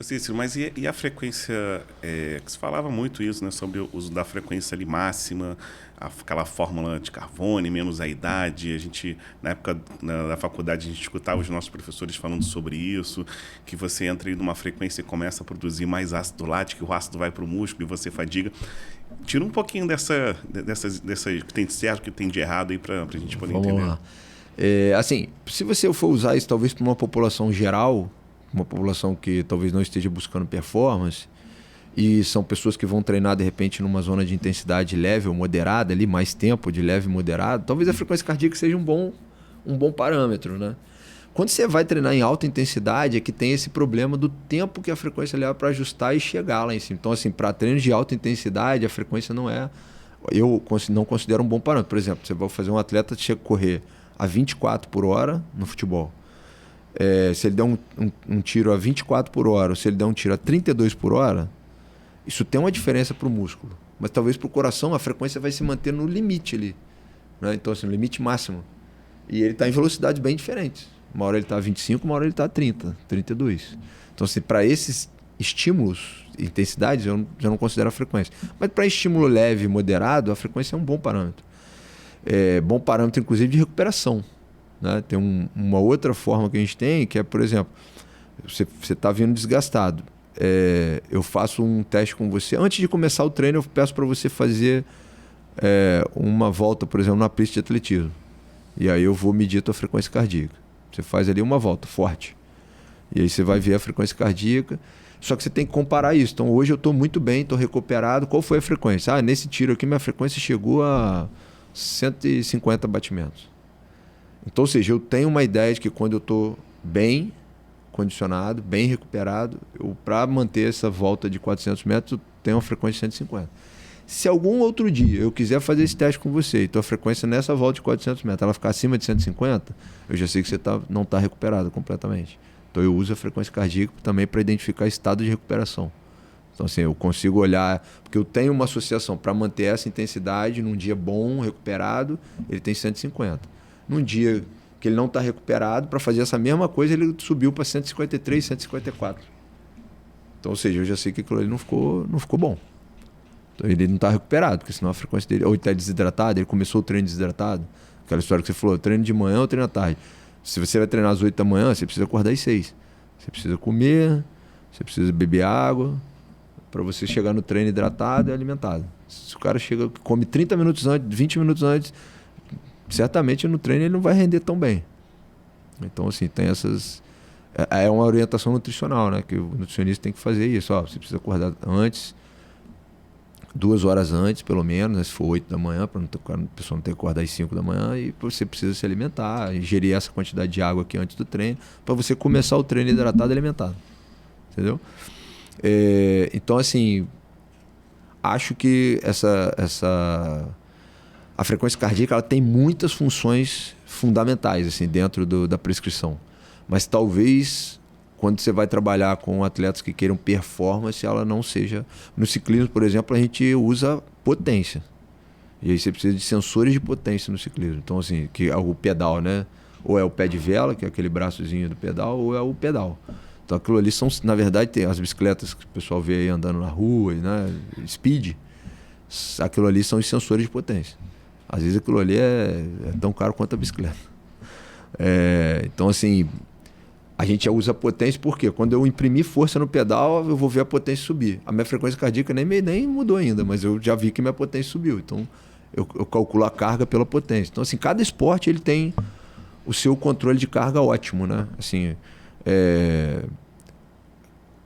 Cícero, mas e a frequência, que se falava muito isso, né, sobre o uso da frequência ali máxima, aquela fórmula de Carbone, menos a idade, a gente, na época da faculdade, a gente escutava os nossos professores falando sobre isso, que você entra aí numa frequência e começa a produzir mais ácido lático, o ácido vai para o músculo e você fadiga. Tira um pouquinho dessas que tem de certo, que tem de errado aí para a gente poder entender. Vamos lá. Assim, se você for usar isso talvez para uma população geral, uma população que talvez não esteja buscando performance, e são pessoas que vão treinar de repente numa zona de intensidade leve ou moderada, ali, mais tempo de leve e moderado, talvez a frequência cardíaca seja um bom parâmetro, né? Quando você vai treinar em alta intensidade, é que tem esse problema do tempo que a frequência leva para ajustar e chegar lá em cima. Então, assim, para treinos de alta intensidade, a frequência não é... Eu não considero um bom parâmetro. Por exemplo, você vai fazer um atleta que chega a correr a 24 por hora no futebol. Se ele der um tiro a 24 por hora, ou se ele der um tiro a 32 por hora, isso tem uma diferença para o músculo. Mas talvez para o coração a frequência vai se manter no limite ali, né? Então, assim, no limite máximo. E ele está em velocidades bem diferentes. Uma hora ele está a 25, uma hora ele está a 30, 32. Então, assim, para esses estímulos, intensidades, eu já não considero a frequência. Mas para estímulo leve e moderado, a frequência é um bom parâmetro. Bom parâmetro, inclusive, de recuperação, né? Tem uma outra forma que a gente tem, que é, por exemplo, você está vindo desgastado. Eu faço um teste com você. Antes de começar o treino, eu peço para você fazer uma volta, por exemplo, na pista de atletismo. E aí eu vou medir a tua frequência cardíaca. Você faz ali uma volta forte. E aí você vai ver a frequência cardíaca. Só que você tem que comparar isso. Então hoje eu estou muito bem, estou recuperado. Qual foi a frequência? Nesse tiro aqui minha frequência chegou a 150 batimentos. Então, ou seja, eu tenho uma ideia de que quando eu estou bem condicionado, bem recuperado, para manter essa volta de 400 metros, eu tenho uma frequência de 150. Se algum outro dia eu quiser fazer esse teste com você e tua frequência nessa volta de 400 metros ela ficar acima de 150, eu já sei que você não está recuperado completamente. Então eu uso a frequência cardíaca também para identificar estado de recuperação. Então, assim, eu consigo olhar, porque eu tenho uma associação para manter essa intensidade num dia bom, recuperado, ele tem 150. Num dia que ele não está recuperado, para fazer essa mesma coisa, ele subiu para 153, 154. Então, ou seja, eu já sei que aquilo ali não ficou bom. Então, ele não está recuperado, porque senão a frequência dele... Ou ele está desidratado, ele começou o treino desidratado. Aquela história que você falou, treino de manhã ou treino à tarde. Se você vai treinar às 8 da manhã, você precisa acordar às 6. Você precisa comer, você precisa beber água, para você chegar no treino hidratado e alimentado. Se o cara come 30 minutos antes, 20 minutos antes, certamente no treino ele não vai render tão bem. Então, assim, tem essas... É uma orientação nutricional, né? Que o nutricionista tem que fazer isso. Você precisa acordar antes, 2 horas antes, pelo menos, né? Se for 8 da manhã, para a pessoa não ter que acordar às 5 da manhã, e você precisa se alimentar, ingerir essa quantidade de água aqui antes do treino, para você começar o treino hidratado e alimentado. Entendeu? Então, assim, acho que a frequência cardíaca ela tem muitas funções fundamentais assim, dentro da prescrição. Mas talvez, quando você vai trabalhar com atletas que queiram performance, ela não seja... No ciclismo, por exemplo, a gente usa potência. E aí você precisa de sensores de potência no ciclismo. Então, assim, que é o pedal, né? Ou é o pé de vela, que é aquele braçozinho do pedal, ou é o pedal. Então, aquilo ali são, na verdade, tem as bicicletas que o pessoal vê aí andando na rua, né? Speed. Aquilo ali são os sensores de potência. Às vezes aquilo ali é tão caro quanto a bicicleta. Então, assim, a gente já usa potência porque quando eu imprimir força no pedal, eu vou ver a potência subir. A minha frequência cardíaca nem mudou ainda, mas eu já vi que minha potência subiu. Então, eu calculo a carga pela potência. Então, assim, cada esporte ele tem o seu controle de carga ótimo, né? Assim,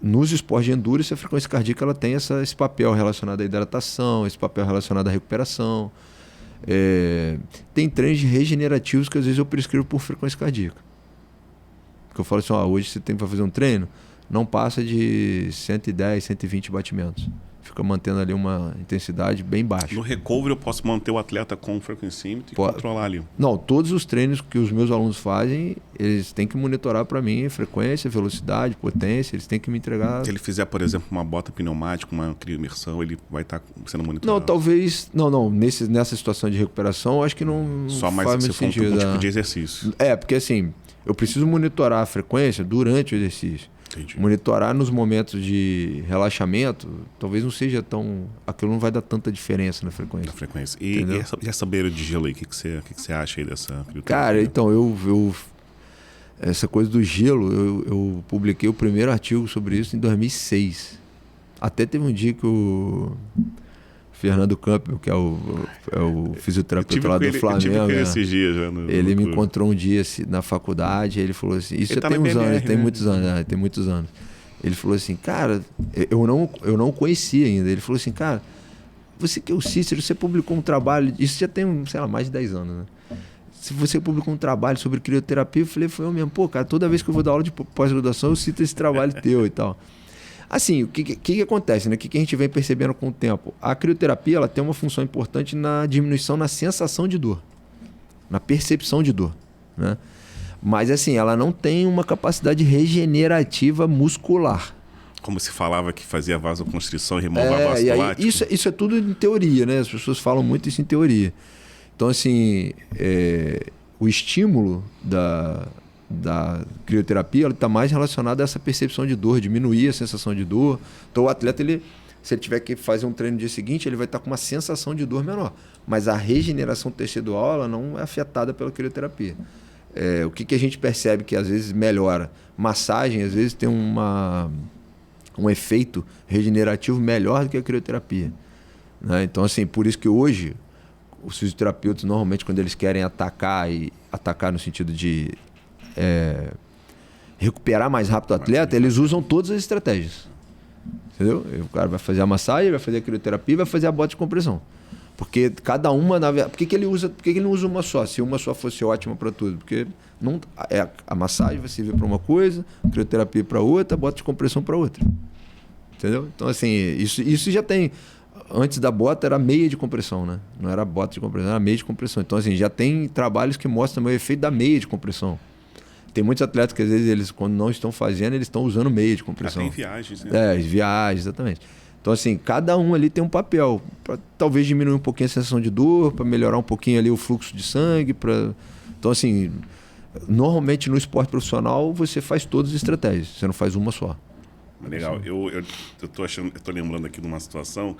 nos esportes de endurance, a frequência cardíaca ela tem esse papel relacionado à hidratação, esse papel relacionado à recuperação. Tem treinos regenerativos que às vezes eu prescrevo por frequência cardíaca. Porque eu falo assim, hoje você tem para fazer um treino, não passa de 110, 120 batimentos. Fica mantendo ali uma intensidade bem baixa. No recovery eu posso manter o atleta com frequencímetro e controlar ali? Não, todos os treinos que os meus alunos fazem, eles têm que monitorar para mim frequência, velocidade, potência, eles têm que me entregar... Se ele fizer, por exemplo, uma bota pneumática, uma crioimersão, ele vai estar sendo monitorado? Não, talvez... Não, nessa situação de recuperação, eu acho que não só mais faz se muito for sentido. Um tipo de exercício. Porque assim, eu preciso monitorar a frequência durante o exercício. Entendi. Monitorar nos momentos de relaxamento, talvez não seja tão... Aquilo não vai dar tanta diferença na frequência. Na frequência. E essa beira de gelo aí, o que você acha aí dessa crioterapia? Cara, então, essa coisa do gelo, eu publiquei o primeiro artigo sobre isso em 2006. Até teve um dia que o Fernando Campbell, que é o fisioterapeuta lá do Flamengo, eu tive esses dias já ele me encontrou um dia na faculdade, ele falou assim, isso já tem uns anos, tem muitos anos, tem muitos anos. Ele falou assim, cara, eu não o conhecia ainda. Ele falou assim, cara, você que é o Cícero, você publicou um trabalho, isso já tem, sei lá, mais de 10 anos, né? Se você publicou um trabalho sobre crioterapia, eu falei, foi eu mesmo, pô, cara, toda vez que eu vou dar aula de pós-graduação, eu cito esse trabalho teu e tal. Assim, o que acontece, né? O que a gente vem percebendo com o tempo? A crioterapia, ela tem uma função importante na diminuição na sensação de dor, na percepção de dor, né? Mas assim, ela não tem uma capacidade regenerativa muscular. Como se falava que fazia vasoconstrição e removava o ácido lático. Isso é tudo em teoria, né? As pessoas falam muito isso em teoria. Então, assim, o estímulo da crioterapia está mais relacionado a essa percepção de dor, diminuir a sensação de dor. Então, o atleta, se ele tiver que fazer um treino no dia seguinte, ele vai estar com uma sensação de dor menor. Mas a regeneração tecidual ela não é afetada pela crioterapia. O que a gente percebe que às vezes melhora? Massagem, às vezes, tem um efeito regenerativo melhor do que a crioterapia, né? Então, assim, por isso que hoje os fisioterapeutas, normalmente, quando eles querem atacar no sentido de recuperar mais rápido o atleta, eles usam todas as estratégias. Entendeu? O cara vai fazer a massagem, vai fazer a crioterapia, vai fazer a bota de compressão. Porque cada uma... Por que ele não usa uma só? Se uma só fosse ótima para tudo. Porque a massagem vai servir para uma coisa, a crioterapia para outra, a bota de compressão para outra. Entendeu? Então, assim, isso já tem... Antes da bota era meia de compressão, né? Não era bota de compressão, era meia de compressão. Então, assim, já tem trabalhos que mostram o efeito da meia de compressão. Tem muitos atletas que, às vezes, eles, quando não estão fazendo, eles estão usando meia de compressão. Tem viagens, né? Viagens, exatamente. Então, assim, cada um ali tem um papel. Para talvez diminuir um pouquinho a sensação de dor, para melhorar um pouquinho ali o fluxo de sangue. Então, assim, normalmente no esporte profissional, você faz todas as estratégias. Você não faz uma só. Legal. Eu tô lembrando aqui de uma situação...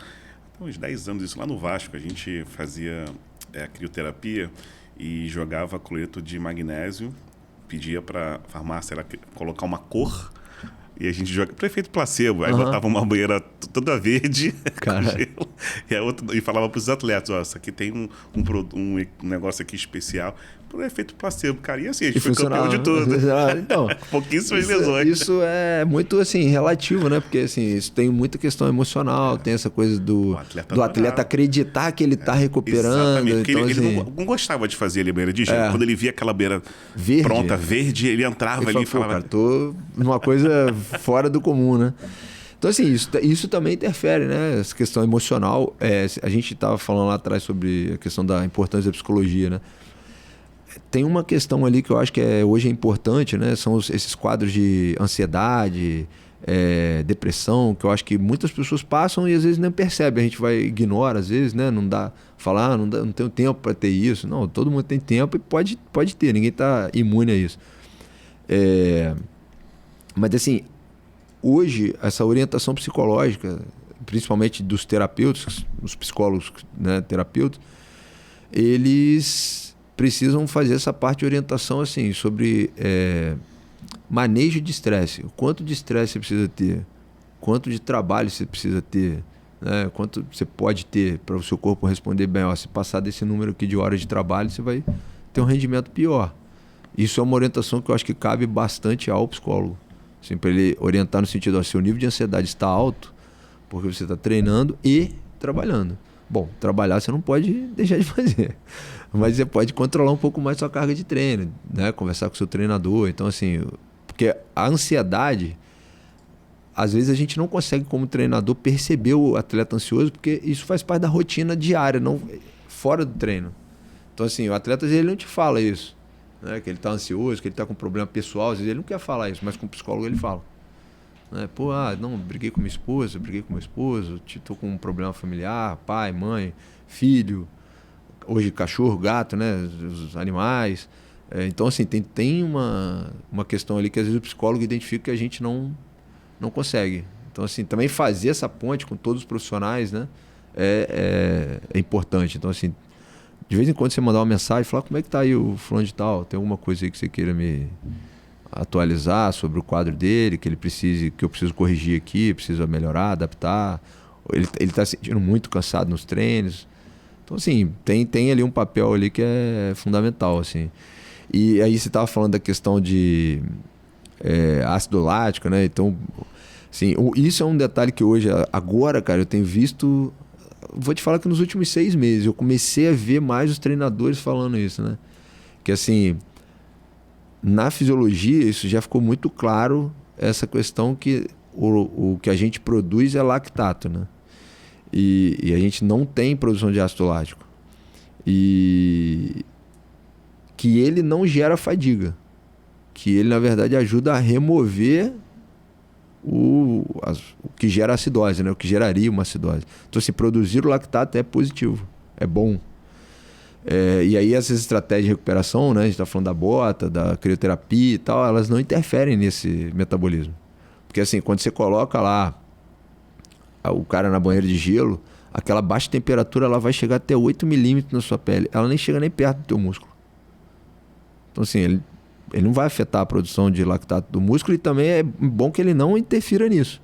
uns 10 anos isso lá no Vasco, a gente fazia a crioterapia e jogava cloreto de magnésio, pedia para a farmácia ela colocar uma cor e a gente joga para efeito placebo, aí botava uma banheira toda verde com gelo, e falava para os atletas, ó, isso aqui tem um negócio aqui especial por efeito placebo, cara, e assim, a gente foi campeão de tudo. Então, pouquíssimas lesões. Isso é muito, assim, relativo, né? Porque, assim, isso tem muita questão emocional, tem essa coisa do atleta acreditar que ele está recuperando. Exatamente, então, ele não gostava de fazer ali beira de gelo. Quando ele via aquela beira pronta, verde, ele entrava ali e falava... Cara, tô numa coisa fora do comum, né? Então, assim, isso também interfere, né? Essa questão emocional. A gente estava falando lá atrás sobre a questão da importância da psicologia, né? Tem uma questão ali que eu acho que hoje é importante, né? São esses quadros de ansiedade, depressão, que eu acho que muitas pessoas passam e às vezes nem percebem. A gente ignora, às vezes, né? Não dá falar, não tenho tempo para ter isso. Não, todo mundo tem tempo e pode ter, ninguém está imune a isso. Mas, assim, hoje, essa orientação psicológica, principalmente dos terapeutas, os psicólogos, né, terapeutas, eles precisam fazer essa parte de orientação assim, sobre manejo de estresse. O quanto de estresse você precisa ter, quanto de trabalho você precisa ter, né? Quanto você pode ter para o seu corpo responder bem. Se passar desse número aqui de horas de trabalho, você vai ter um rendimento pior. Isso é uma orientação que eu acho que cabe bastante ao psicólogo. Assim, para ele orientar no sentido, seu nível de ansiedade está alto porque você está treinando e trabalhando. Bom, trabalhar você não pode deixar de fazer, mas você pode controlar um pouco mais sua carga de treino, né? Conversar com o seu treinador. Então, assim, porque a ansiedade, às vezes a gente não consegue, como treinador, perceber o atleta ansioso, porque isso faz parte da rotina diária, não fora do treino. Então, assim, o atleta, às vezes, ele não te fala isso, né? Que ele está ansioso, que ele está com problema pessoal, às vezes ele não quer falar isso, mas com o psicólogo ele fala. Pô, não, briguei com minha esposa, briguei com meu esposo, estou com um problema familiar, pai, mãe, filho, hoje cachorro, gato, né, os animais, Então, assim, tem uma questão ali que às vezes o psicólogo identifica que a gente não consegue. Então, assim, também fazer essa ponte com todos os profissionais, né, é importante. Então, assim, de vez em quando você mandar uma mensagem, falar como é que tá aí o fulano de tal, tem alguma coisa aí que você queira me atualizar sobre o quadro dele, que eu preciso corrigir aqui, preciso melhorar, adaptar. Ele tá se sentindo muito cansado nos treinos. Então, assim, tem ali um papel ali que é fundamental, assim. E aí você estava falando da questão de ácido lático, né? Então, assim, isso é um detalhe que hoje, agora, cara, eu tenho visto... Vou te falar que nos últimos 6 meses eu comecei a ver mais os treinadores falando isso, né? Que, assim, na fisiologia isso já ficou muito claro, essa questão que o que a gente produz é lactato, né? E a gente não tem produção de ácido lático. E que ele não gera fadiga. Que ele, na verdade, ajuda a remover o que gera acidose, né? O que geraria uma acidose. Então, assim, produzir o lactato é positivo, é bom. E aí essas estratégias de recuperação, né? A gente está falando da bota, da crioterapia e tal, elas não interferem nesse metabolismo. Porque, assim, quando você coloca lá o cara na banheira de gelo, aquela baixa temperatura ela vai chegar até 8 milímetros na sua pele. Ela nem chega nem perto do teu músculo. Então, assim, ele não vai afetar a produção de lactato do músculo e também é bom que ele não interfira nisso.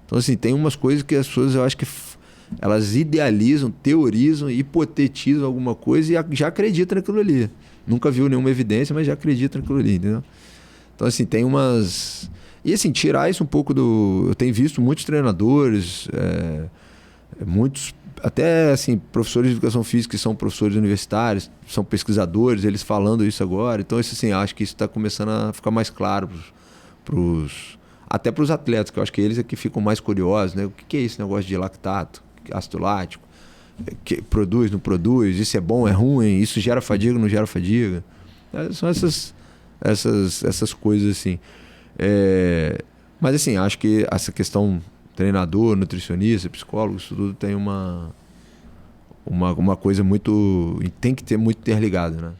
Então, assim, tem umas coisas que as pessoas, eu acho que elas idealizam, teorizam, hipotetizam alguma coisa e já acreditam naquilo ali. Nunca viu nenhuma evidência, mas já acreditam naquilo ali, entendeu? Então, assim, tem umas... E, assim, tirar isso um pouco do... Eu tenho visto muitos treinadores, muitos... Até, assim, professores de educação física que são professores universitários, são pesquisadores, eles falando isso agora. Então, isso, assim, acho que isso está começando a ficar mais claro até para os atletas, que eu acho que eles é que ficam mais curiosos, né? O que é esse negócio de lactato, ácido lático? Que produz, não produz? Isso é bom, é ruim? Isso gera fadiga, não gera fadiga? São essas coisas, assim. Mas, assim, acho que essa questão treinador, nutricionista, psicólogo, isso tudo tem uma coisa muito... Tem que ter muito interligado, né?